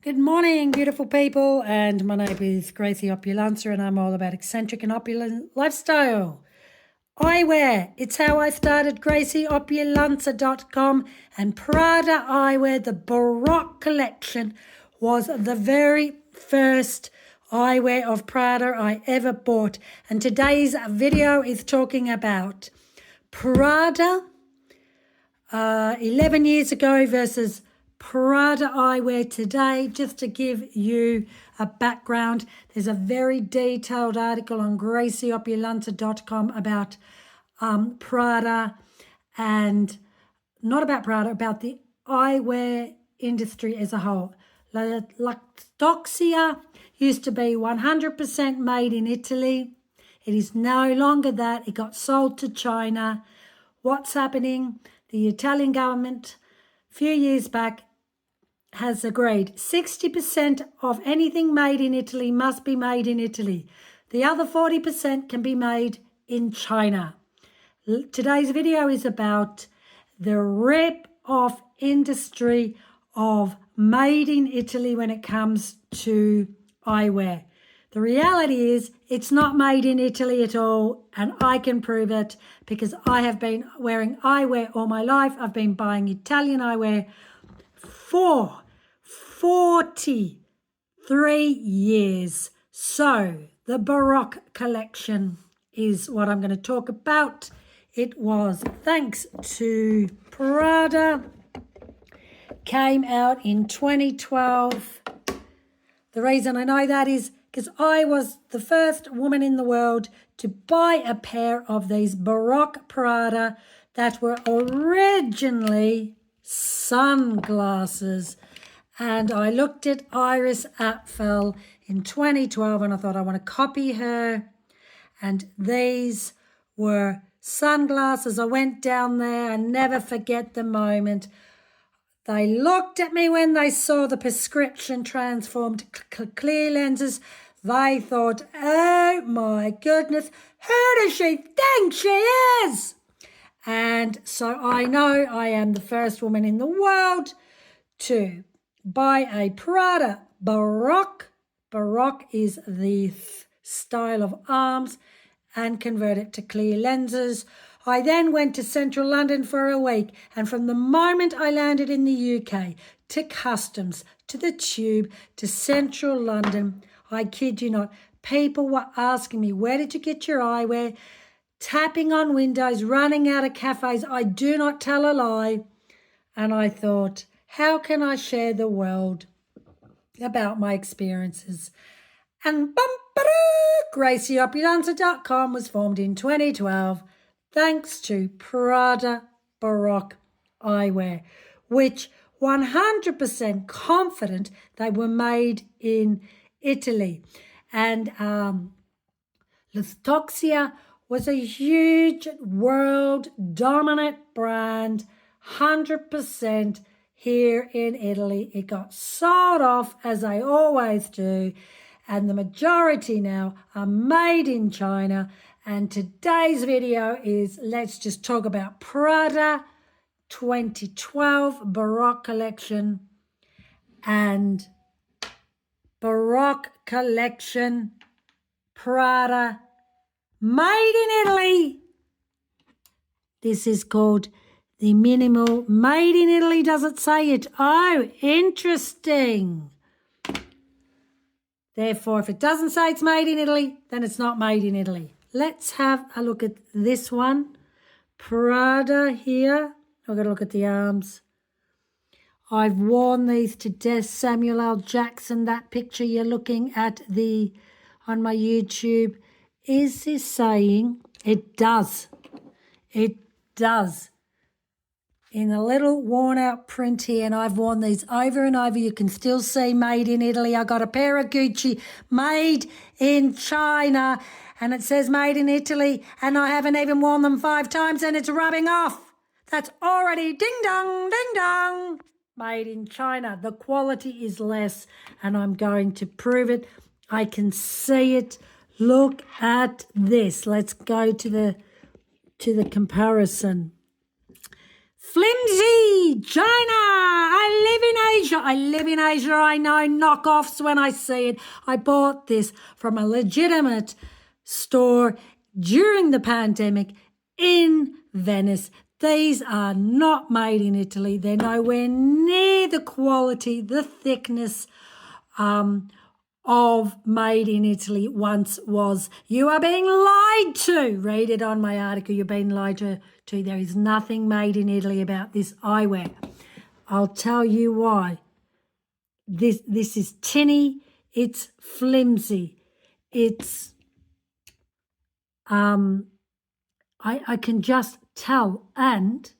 Good morning, beautiful people, and my name is Gracie Opulenza, and I'm all about eccentric and opulent lifestyle. Eyewear, it's how I started GracieOpulenza.com, and Prada Eyewear, the Baroque collection, was the very first eyewear of Prada I ever bought. And today's video is talking about Prada 11 years ago versus Prada Eyewear today. Just to give you a background, there's a very detailed article on GracieOpulenza.com about Prada, and not about Prada, about the eyewear industry as a whole. L'Oxia used to be 100% made in Italy. It is no longer that. It got sold to China. What's happening? The Italian government, a few years back, has agreed 60% of anything made in Italy must be made in Italy. The other 40% can be made in China. Today's video is about the rip-off industry of made in Italy when it comes to eyewear. The reality is it's not made in Italy at all, and I can prove it because I have been wearing eyewear all my life. I've been buying Italian eyewear for 43 years. So the Baroque collection is what I'm going to talk about. It was thanks to Prada. Came out in 2012. The reason I know that is because I was the first woman in the world to buy a pair of these Baroque Prada that were originally sunglasses. And I looked at Iris Apfel in 2012 and I thought I want to copy her. And these were sunglasses. I went down there and never forget the moment. They looked at me when they saw the prescription transformed clear lenses. They thought, oh my goodness, who does she think she is? And so I know I am the first woman in the world to buy a Prada Baroque. Baroque is the style of arms, and convert it to clear lenses. I then went to central London for a week, and from the moment I landed in the UK, to customs, to the tube, to central London, I kid you not, people were asking me, where did you get your eyewear? Tapping on windows, running out of cafes. I do not tell a lie. And I thought, how can I share the world about my experiences? And GracieOpulenza.com was formed in 2012 thanks to Prada Baroque Eyewear, which 100% confident they were made in Italy. And L'Oxia was a huge world dominant brand, 100% here in Italy. It got sold off, as they always do, and the majority now are made in China. And today's video is, let's just talk about Prada 2012 Baroque collection and Baroque collection Prada made in Italy. This is called the minimal made in Italy. Does it say it? Oh, interesting. Therefore, if it doesn't say it's made in Italy, then it's not made in Italy. Let's have a look at this one. Prada here. I've got to look at the arms. I've worn these to death. Samuel L. Jackson, that picture you're looking at on my YouTube. Is this saying? It does. It does. In a little worn out print here, and I've worn these over and over. You can still see made in Italy. I got a pair of Gucci made in China, and it says made in Italy, and I haven't even worn them 5 times and it's rubbing off. That's already ding dong, ding dong. Made in China. The quality is less, and I'm going to prove it. I can see it. Look at this. Let's go to the comparison. Flimsy, China. I live in Asia. I live in Asia. I know knockoffs when I see it. I bought this from a legitimate store during the pandemic in Venice. These are not made in Italy. They're nowhere near the quality, the thickness of made in Italy once was. You are being lied to. Read it on my article. You're being lied to. There is nothing made in Italy about this eyewear. I'll tell you why. This is tinny. It's flimsy. It's I can just tell. And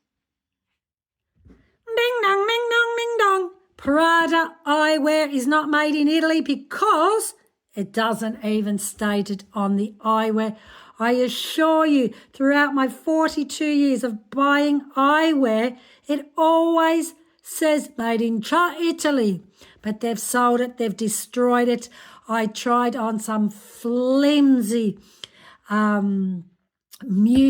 ding dong, ding dong, ding dong. Prada Eyewear is not made in Italy because it doesn't even state it on the eyewear. I assure you, throughout my 42 years of buying eyewear, it always says made in Italy. But they've sold it, they've destroyed it. I tried on some flimsy Miu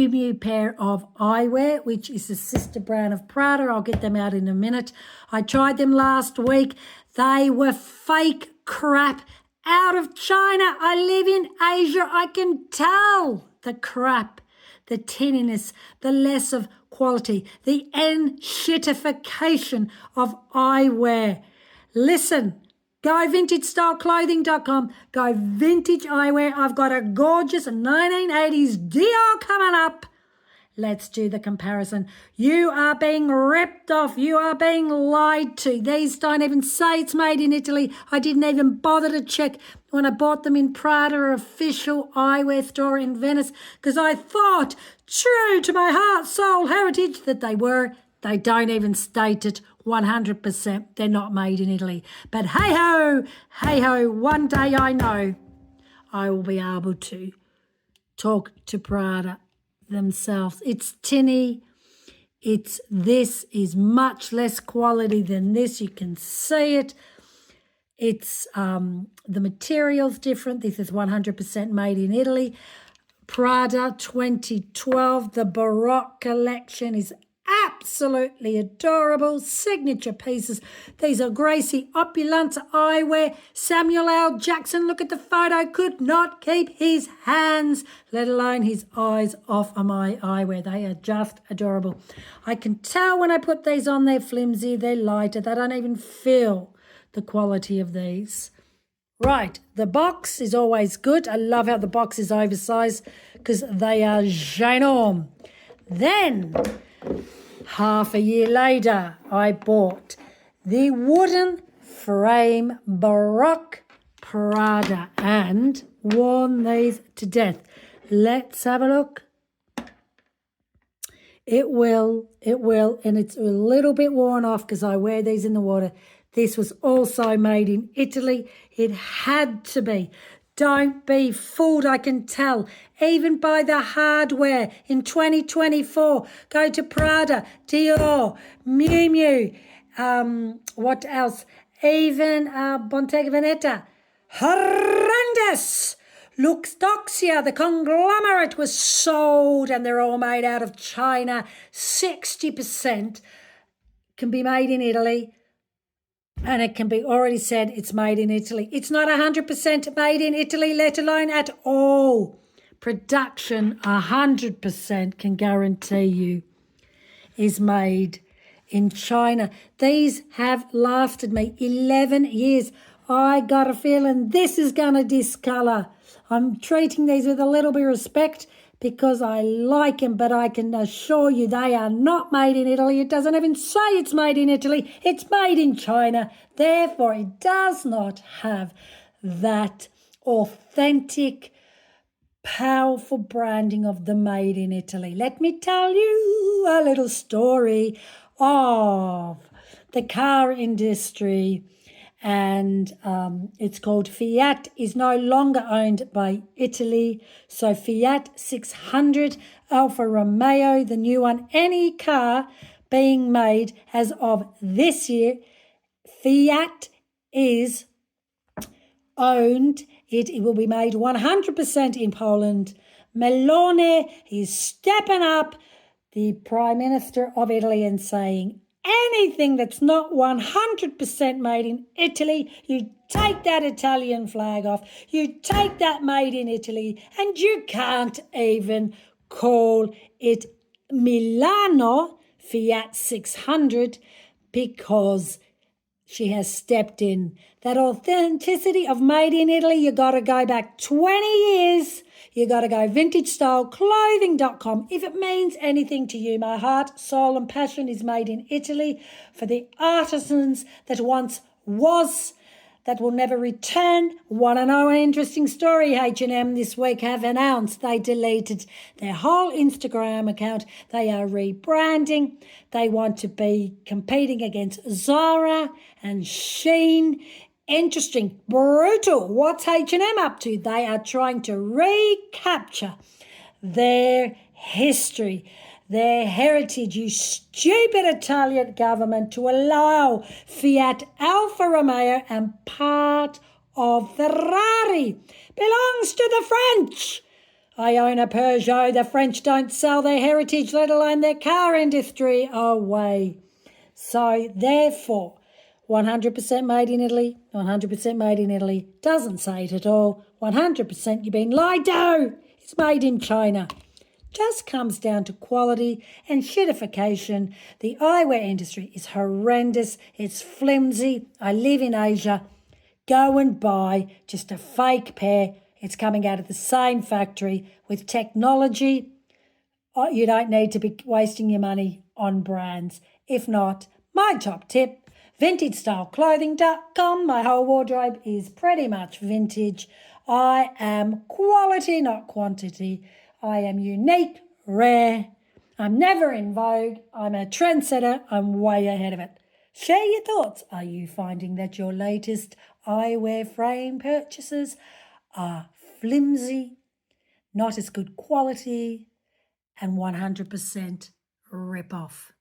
Miu pair of eyewear, which is a sister brand of Prada. I'll get them out in a minute. I tried them last week. They were fake crap out of China. I live in Asia. I can tell the crap, the tinniness, the less of quality, the shittification of eyewear. Listen. Go vintagestyleclothing.com. Go vintage eyewear. I've got a gorgeous 1980s Dior coming up. Let's do the comparison. You are being ripped off. You are being lied to. These don't even say it's made in Italy. I didn't even bother to check when I bought them in Prada official eyewear store in Venice because I thought, true to my heart, soul, heritage, that they were. They don't even state it 100%. They're not made in Italy. But hey-ho, one day I know I will be able to talk to Prada themselves. It's tinny. This is much less quality than this. You can see it. It's the material's different. This is 100% made in Italy. Prada 2012, the Baroque collection is absolutely adorable. Signature pieces. These are Gracie Opulence eyewear. Samuel L. Jackson, look at the photo, could not keep his hands, let alone his eyes, off of my eyewear. They are just adorable. I can tell when I put these on, they're flimsy, they're lighter. They don't even feel the quality of these. Right, the box is always good. I love how the box is oversized because they are ginormous. Then, half a year later, I bought the wooden frame Baroque Prada and worn these to death. Let's have a look. It will, and it's a little bit worn off because I wear these in the water. This was also made in Italy. It had to be. Don't be fooled, I can tell. Even by the hardware in 2024. Go to Prada, Dior, Miu Miu, what else? Even Bottega Veneta. Horrendous! Luxdoxia, the conglomerate, was sold and they're all made out of China. 60% can be made in Italy. And it can be already said it's made in Italy. It's not 100% made in Italy, let alone at all. Production, 100% can guarantee you, is made in China. These have lasted me 11 years. I got a feeling this is going to discolour. I'm treating these with a little bit of respect because I like them, but I can assure you they are not made in Italy. It doesn't even say it's made in Italy. It's made in China. Therefore, it does not have that authentic, powerful branding of the made in Italy. Let me tell you a little story of the car industry. And it's called Fiat is no longer owned by Italy. So Fiat 600, Alfa Romeo, the new one, any car being made as of this year, Fiat is owned. It will be made 100% in Poland. Meloni is stepping up, the Prime Minister of Italy, and saying anything that's not 100% made in Italy, you take that Italian flag off, you take that made in Italy, and you can't even call it Milano Fiat 600 because she has stepped in. That authenticity of made in Italy, you got to go back 20 years. You got to go vintagestyleclothing.com. If it means anything to you, my heart, soul and passion is made in Italy for the artisans that once was, that will never return. Want to know an interesting story? H&M this week have announced they deleted their whole Instagram account. They are rebranding. They want to be competing against Zara and Shein. Interesting, brutal. What's H&M up to? They are trying to recapture their history, their heritage. You stupid Italian government to allow Fiat Alfa Romeo and part of Ferrari belongs to the French. I own a Peugeot. The French don't sell their heritage, let alone their car industry away. So therefore, 100% made in Italy, 100% made in Italy, doesn't say it at all. 100% you've been lied to. It's made in China. Just comes down to quality and shitification. The eyewear industry is horrendous. It's flimsy. I live in Asia. Go and buy just a fake pair. It's coming out of the same factory with technology. You don't need to be wasting your money on brands. If not, my top tip, vintagestyleclothing.com. My whole wardrobe is pretty much vintage. I am quality, not quantity. I am unique, rare. I'm never in vogue. I'm a trendsetter. I'm way ahead of it. Share your thoughts. Are you finding that your latest eyewear frame purchases are flimsy, not as good quality, and 100% rip-off?